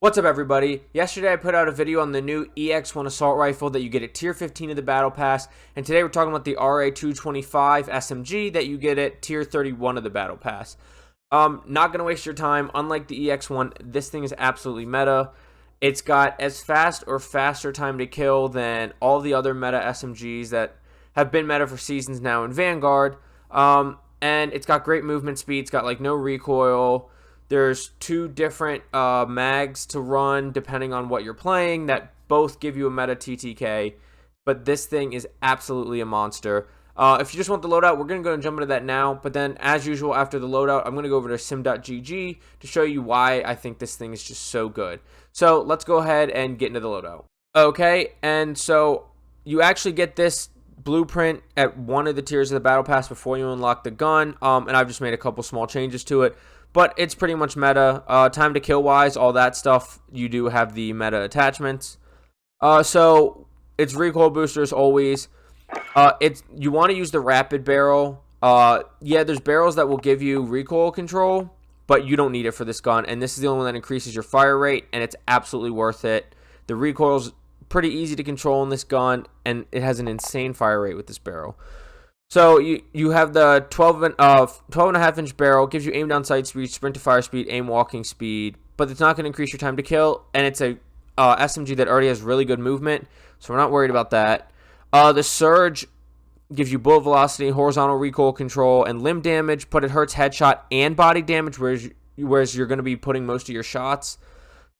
What's up, everybody? Yesterday I put out a video on the new EX1 assault rifle that you get at tier 15 of the battle pass, and today we're talking about the RA225 SMG that you get at tier 31 of the battle pass. Not gonna waste your time. Unlike the EX1, this thing is absolutely meta. It's got as fast or faster time to kill than all the other meta SMGs that have been meta for seasons now in Vanguard. And it's got great movement speed. It's got like no recoil. There's two different mags to run depending on what you're playing that both give you a meta TTK, but this thing is absolutely a monster. If you just want the loadout, we're going to go and jump into that now, but then as usual after the loadout, I'm going to go over to sim.gg to show you why I think this thing is just so good. So let's go ahead and get into the loadout. Okay, and so you actually get this blueprint at one of the tiers of the battle pass before you unlock the gun, and I've just made a couple small changes to it. But it's pretty much meta. Time to kill wise, all that stuff, you do have the meta attachments. So it's recoil boosters always. You want to use the rapid barrel. Yeah, there's barrels that will give you recoil control, but you don't need it for this gun. And this is the only one that increases your fire rate, and it's absolutely worth it. The recoil's pretty easy to control in this gun, and it has an insane fire rate with this barrel. So you have the 12.5 inch barrel, gives you aim down sight speed, sprint to fire speed, aim walking speed, but it's not going to increase your time to kill, and it's a SMG that already has really good movement, so we're not worried about that. The Surge gives you bullet velocity, horizontal recoil control, and limb damage, but it hurts headshot and body damage, whereas you're going to be putting most of your shots,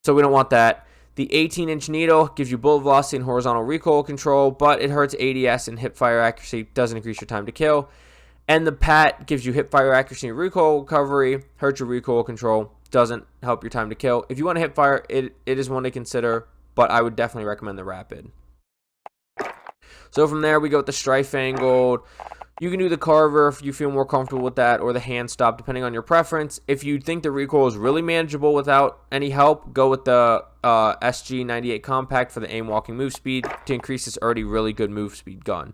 so we don't want that. The 18-inch needle gives you bullet velocity and horizontal recoil control, but it hurts ADS and hip fire accuracy, doesn't increase your time to kill. And the PAT gives you hip fire accuracy and recoil recovery, hurts your recoil control, doesn't help your time to kill. If you want to hip fire, it is one to consider, but I would definitely recommend the rapid. So from there, we go with the Strife Angled. You can do the Carver if you feel more comfortable with that, or the hand stop, depending on your preference. If you think the recoil is really manageable without any help, go with the SG98 Compact for the aim walking move speed to increase this already really good move speed gun.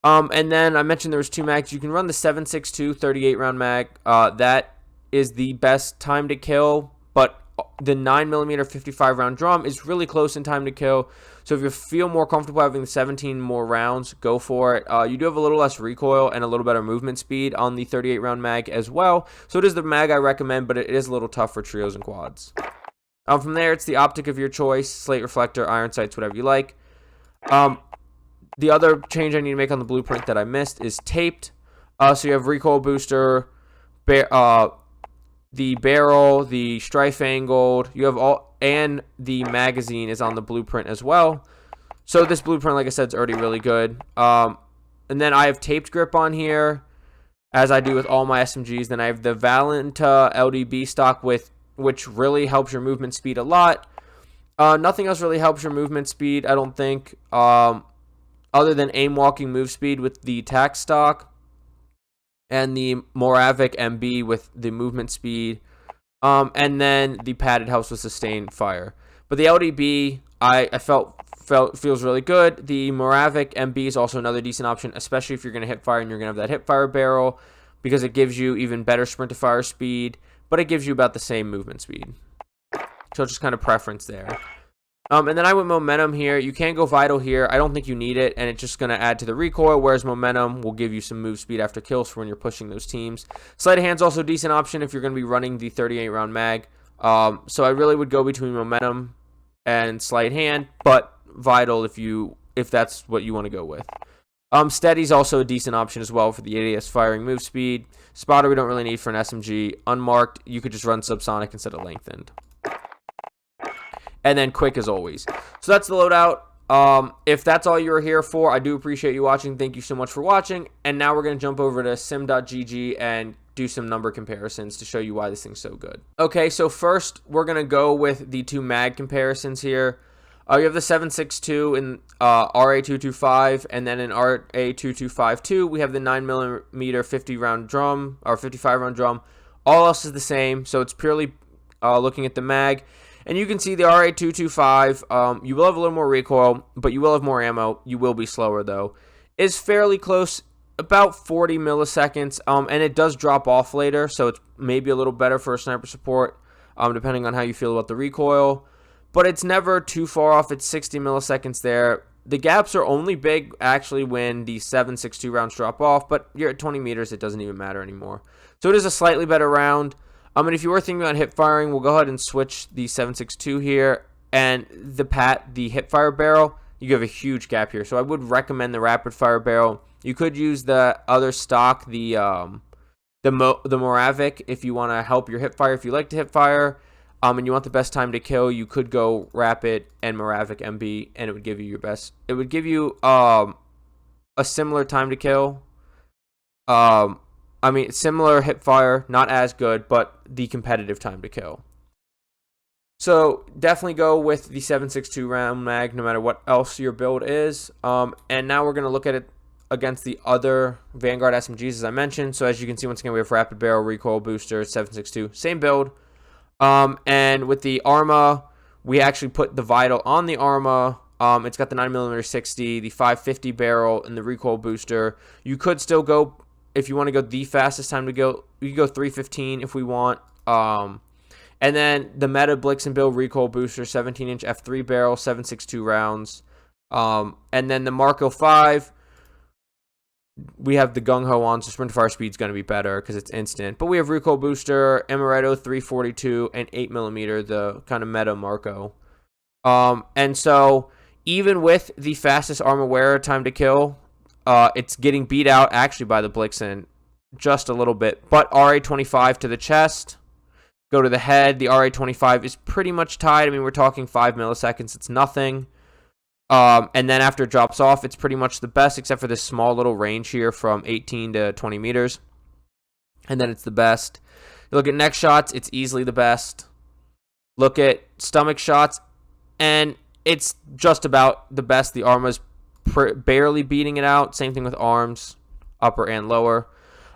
And then I mentioned there was two mags. You can run the 7.62 38 round mag. That is the best time to kill, but the 9mm 55 round drum is really close in time to kill. So if you feel more comfortable having the 17 more rounds, go for it. You do have a little less recoil and a little better movement speed on the 38 round mag as well. So it is the mag I recommend, but it is a little tough for trios and quads. From there, it's the optic of your choice, slate reflector, iron sights, whatever you like. The other change I need to make on the blueprint that I missed is taped. So you have recoil booster, the barrel, the Strife Angled, you have all, and the magazine is on the blueprint as well. So this blueprint, like I said, is already really good. And then I have taped grip on here, as I do with all my SMGs. Then I have the Valenta LDB stock, which really helps your movement speed a lot. Nothing else really helps your movement speed, I don't think, other than aim walking move speed with the tac stock. And the Moravik MB with the movement speed. And then the padded helps with sustained fire. But the LDB, I felt feels really good. The Moravik MB is also another decent option, especially if you're going to hip fire and you're going to have that hip fire barrel, because it gives you even better sprint to fire speed, but it gives you about the same movement speed. So it's just kind of preference there. And then I went momentum here. You can go vital here. I don't think you need it, and it's just going to add to the recoil, whereas momentum will give you some move speed after kills for when you're pushing those teams. Sleight of hand's also a decent option if you're going to be running the 38 round mag. So I really would go between momentum and sleight hand, but vital if that's what you want to go with. Steady's also a decent option as well for the ADS firing move speed. Spotter we don't really need for an SMG. Unmarked, you could just run subsonic instead of lengthened. And then quick as always. So that's the loadout. If that's all you're here for, I do appreciate you watching. Thank you so much for watching. And now we're going to jump over to sim.gg and do some number comparisons to show you why this thing's so good. Okay, so first we're going to go with the two mag comparisons here. You have the 7.62 in RA225, and then in RA2252 we have the 9mm 50 round drum or 55 round drum. All else is the same, so it's purely looking at the mag. And you can see the RA225, you will have a little more recoil, but you will have more ammo. You will be slower, though. Is fairly close, about 40 milliseconds, and it does drop off later, so it's maybe a little better for a sniper support. depending on how you feel about the recoil. But it's never too far off. It's 60 milliseconds there. The gaps are only big, actually, when the 7.62 rounds drop off, but you're at 20 meters, it doesn't even matter anymore. So it is a slightly better round. And if you were thinking about hip firing, we'll go ahead and switch the 7.62 here. And the hip fire barrel, you have a huge gap here. So I would recommend the rapid fire barrel. You could use the other stock, the Moravic, if you want to help your hip fire. If you like to hip fire, and you want the best time to kill, you could go Rapid and Moravic MB, and it would give you your best. It would give you a similar time to kill. Similar hip fire, not as good, but the competitive time to kill. So definitely go with the 7.62 round mag, no matter what else your build is. And now we're going to look at it against the other Vanguard SMGs, as I mentioned. So as you can see, once again, we have Rapid Barrel, Recoil Booster, 7.62, same build. And with the Arma, we actually put the Vital on the Arma. It's got the 9mm 60, the 550 barrel, and the recoil booster. You could still go, if you want to go the fastest time to go, you can go 315 if we want. And then the Meta Blixen Build recoil booster, 17-inch F3 barrel, 7.62 rounds. And then the Mark 05, we have the Gung Ho on, so sprint to fire speed is going to be better because it's instant. But we have recoil booster, Amaretto 342, and 8mm, the kind of meta Marco. And so even with the fastest armor wearer time to kill, it's getting beat out actually by the Blixen just a little bit. But RA25 to the chest, go to the head. The RA25 is pretty much tied. I mean, we're talking 5 milliseconds. It's nothing. And then after it drops off, it's pretty much the best, except for this small little range here from 18 to 20 meters. And then it's the best. You look at neck shots, it's easily the best. Look at stomach shots, and it's just about the best. The Arma's barely beating it out. Same thing with arms, upper and lower.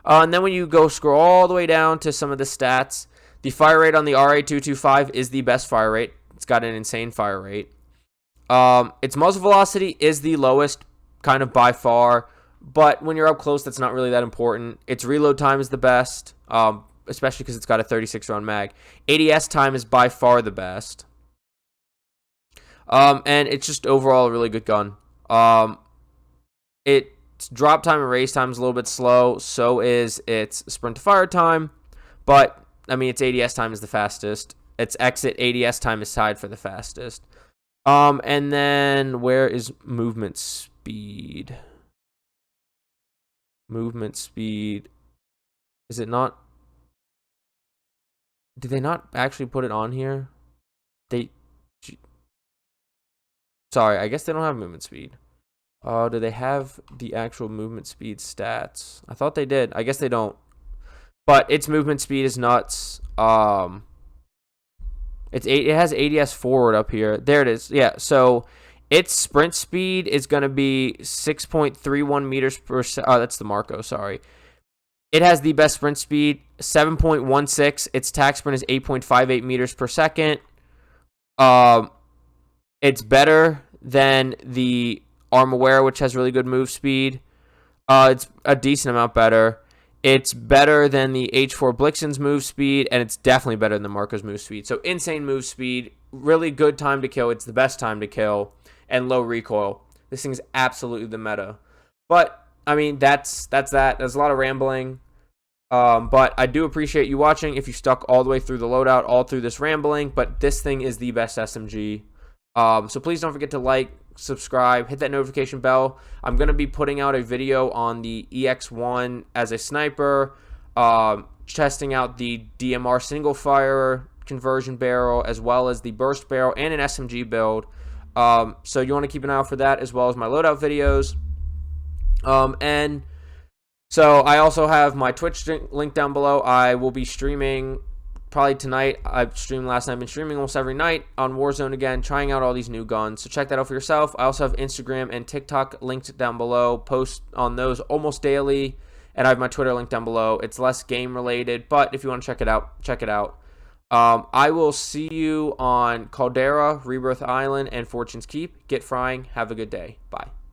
And then when you go scroll all the way down to some of the stats, the fire rate on the RA225 is the best fire rate. It's got an insane fire rate. Its muzzle velocity is the lowest, kind of by far, but when you're up close, that's not really that important. Its reload time is the best, especially because it's got a 36-round mag. ADS time is by far the best, and it's just overall a really good gun. Its drop time and raise time is a little bit slow, so is its sprint to fire time, but, I mean, its ADS time is the fastest. Its exit ADS time is tied for the fastest. And then where is movement speed? Movement speed. Is it not? Did they not actually put it on here? Sorry, I guess they don't have movement speed. Do they have the actual movement speed stats? I thought they did. I guess they don't. But its movement speed is nuts. It has ADS forward up here. There it is. Yeah, so its sprint speed is going to be 6.31 meters per second. Oh, that's the Marco, sorry. It has the best sprint speed, 7.16. Its tac sprint is 8.58 meters per second. It's better than the Armor Wearer, which has really good move speed. It's a decent amount better. It's better than the H4 Blixen's move speed, and it's definitely better than the Marco's move speed. So insane move speed, really good time to kill. It's the best time to kill, and low recoil. This thing is absolutely the meta. But, I mean, that's that. There's a lot of rambling. But I do appreciate you watching if you stuck all the way through the loadout, all through this rambling. But this thing is the best SMG. So please don't forget to like, subscribe, hit that notification bell. I'm going to be putting out a video on the EX1 as a sniper, testing out the DMR single fire conversion barrel, as well as the burst barrel and an SMG build. So you want to keep an eye out for that, as well as my loadout videos. And so I also have my Twitch link down below. I will be streaming probably tonight. I streamed last night. I've been streaming almost every night on Warzone again, trying out all these new guns. So check that out for yourself. I also have Instagram and TikTok linked down below. Post on those almost daily. And I have my Twitter link down below. It's less game related, but if you want to check it out, check it out. I will see you on Caldera, Rebirth Island, and Fortune's Keep. Get frying. Have a good day. Bye.